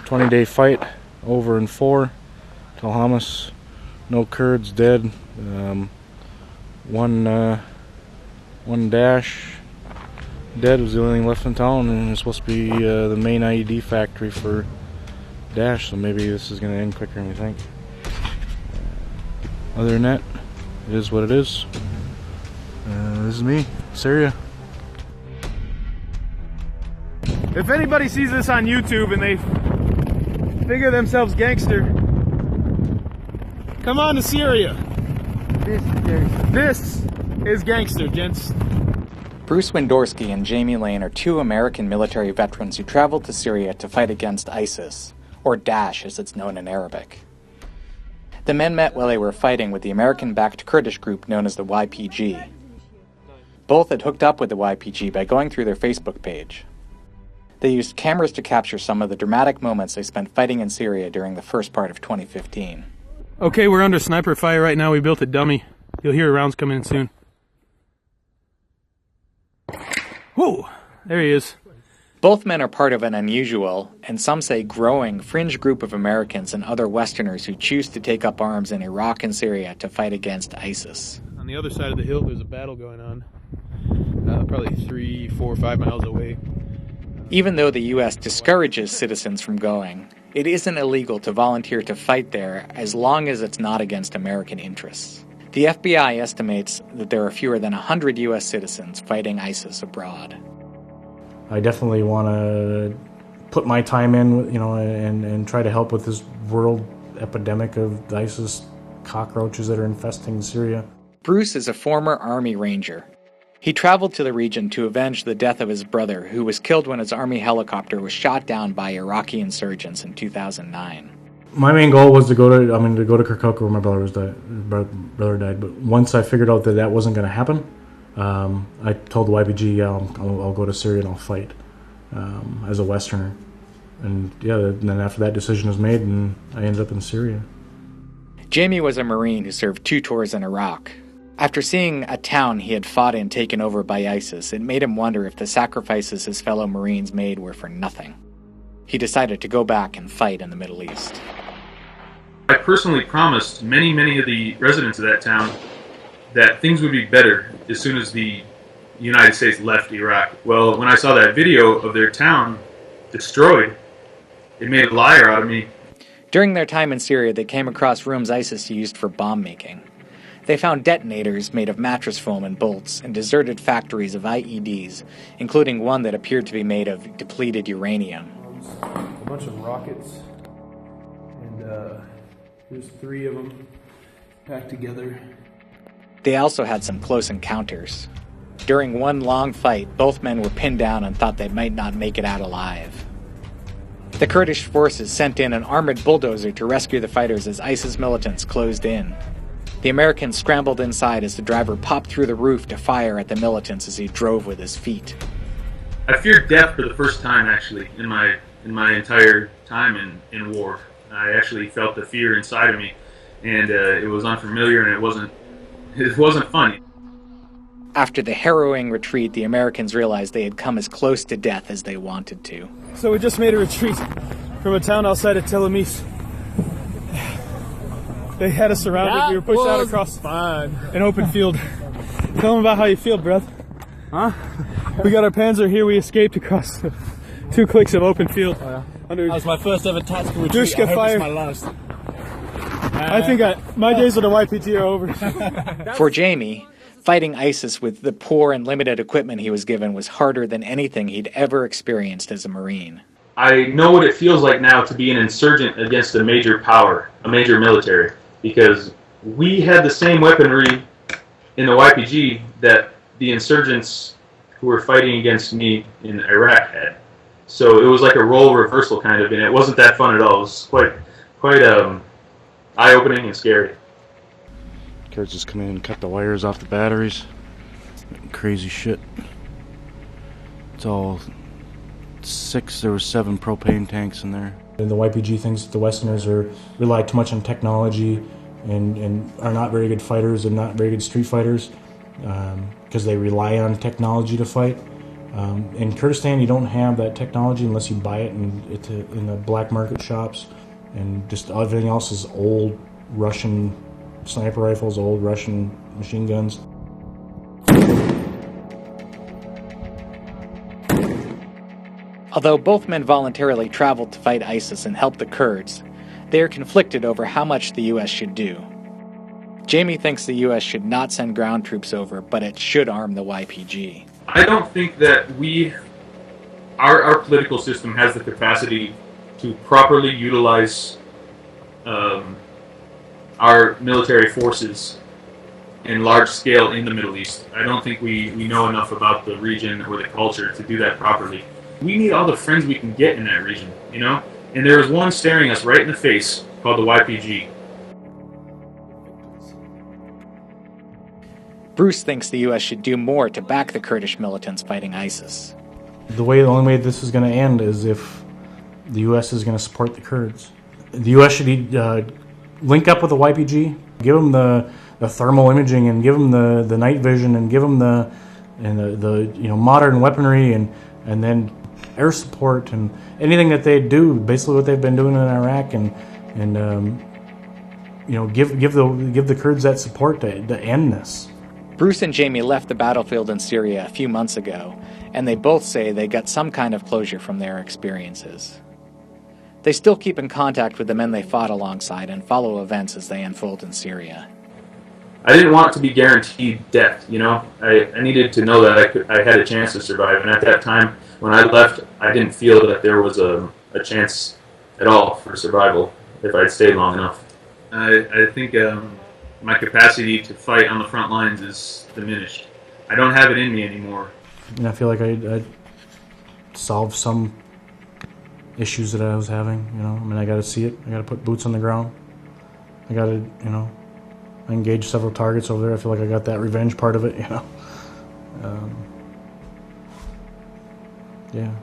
20-day fight, over in 4. Tell Hamas, no Kurds dead. One Daesh dead was the only thing left in town, and it's supposed to be the main IED factory for Daesh, so maybe this is going to end quicker than we think. Other than that, it is what it is. This is me, Syria. If anybody sees this on YouTube and they figure themselves gangster, come on to Syria. This is gangster, gents. Bruce Windorski and Jamie Lane are 2 American military veterans who traveled to Syria to fight against ISIS, or Daesh as it's known in Arabic. The men met while they were fighting with the American-backed Kurdish group known as the YPG. Both had hooked up with the YPG by going through their Facebook page. They used cameras to capture some of the dramatic moments they spent fighting in Syria during the first part of 2015. Okay, we're under sniper fire right now. We built a dummy. You'll hear rounds coming in soon. Whoa! There he is. Both men are part of an unusual, and some say growing, fringe group of Americans and other Westerners who choose to take up arms in Iraq and Syria to fight against ISIS. On the other side of the hill, there's a battle going on. Probably 3, 4, 5 miles away. Even though the U.S. discourages citizens from going, it isn't illegal to volunteer to fight there as long as it's not against American interests. The FBI estimates that there are fewer than 100 U.S. citizens fighting ISIS abroad. I definitely want to put my time in, and try to help with this world epidemic of ISIS cockroaches that are infesting Syria. Bruce is a former Army Ranger. He traveled to the region to avenge the death of his brother, who was killed when his Army helicopter was shot down by Iraqi insurgents in 2009. My main goal was to go to Kirkuk where my brother died. But once I figured out that that wasn't going to happen, I told the YPG, yeah, I'll go to Syria and I'll fight as a Westerner. And yeah, then after that decision was made, and I ended up in Syria. Jamie was a Marine who served 2 tours in Iraq. After seeing a town he had fought in taken over by ISIS, it made him wonder if the sacrifices his fellow Marines made were for nothing. He decided to go back and fight in the Middle East. I personally promised many of the residents of that town that things would be better as soon as the United States left Iraq. Well, when I saw that video of their town destroyed, it made a liar out of me. During their time in Syria, they came across rooms ISIS used for bomb making. They found detonators made of mattress foam and bolts and deserted factories of IEDs, including one that appeared to be made of depleted uranium. A bunch of rockets, and there's 3 of them packed together. They also had some close encounters. During one long fight, both men were pinned down and thought they might not make it out alive. The Kurdish forces sent in an armored bulldozer to rescue the fighters as ISIS militants closed in. The Americans scrambled inside as the driver popped through the roof to fire at the militants as he drove with his feet. I feared death for the first time, actually, in my entire time in war. I actually felt the fear inside of me, and it was unfamiliar, and it wasn't funny. After the harrowing retreat, the Americans realized they had come as close to death as they wanted to. So we just made a retreat from a town outside of Tel Amis. They had us surrounded. We were pushed out across an open field. Tell them about how you feel, bruv. Huh? We got our Panzer here. We escaped across 2 clicks of open field. Oh, yeah. Under that was my first ever tactical retreat. Dushka I hope fire. it's my last. I think my days with the YPG are over. For Jamie, fighting ISIS with the poor and limited equipment he was given was harder than anything he'd ever experienced as a Marine. I know what it feels like now to be an insurgent against a major power, a major military, because we had the same weaponry in the YPG that the insurgents who were fighting against me in Iraq had. So it was like a role reversal kind of, and it wasn't that fun at all. It was quite eye-opening and scary. Kurds just come in and cut the wires off the batteries. Crazy shit. It's all 6, there were 7 propane tanks in there. And the YPG thinks the Westerners rely too much on technology and are not very good fighters and not very good street fighters because they rely on technology to fight. In Kurdistan, you don't have that technology unless you buy it in the black market shops, and just everything else is old Russian sniper rifles, old Russian machine guns. Although both men voluntarily traveled to fight ISIS and help the Kurds, they are conflicted over how much the U.S. should do. Jamie thinks the U.S. should not send ground troops over, but it should arm the YPG. I don't think that our political system has the capacity to properly utilize our military forces in large scale in the Middle East. I don't think we know enough about the region or the culture to do that properly. We need all the friends we can get in that region, you know? And there is one staring us right in the face called the YPG. Bruce thinks the U.S. should do more to back the Kurdish militants fighting ISIS. The only way this is going to end is if the U.S. is going to support the Kurds. The U.S. should link up with the YPG, give them the thermal imaging, and give them the night vision, and give them the modern weaponry, and then air support and anything that they do, basically what they've been doing in Iraq, and give the Kurds that support to end this. Bruce and Jamie left the battlefield in Syria a few months ago, and they both say they got some kind of closure from their experiences. They still keep in contact with the men they fought alongside and follow events as they unfold in Syria. I didn't want to be guaranteed death, you know? I needed to know that I had a chance to survive, and at that time, when I left, I didn't feel that there was a chance at all for survival if I'd stayed long enough. I think my capacity to fight on the front lines is diminished. I don't have it in me anymore. And I feel like I solved some issues that I was having, you know? I mean, I got to see it. I got to put boots on the ground. I got to, I engaged several targets over there. I feel like I got that revenge part of it, you know? Yeah.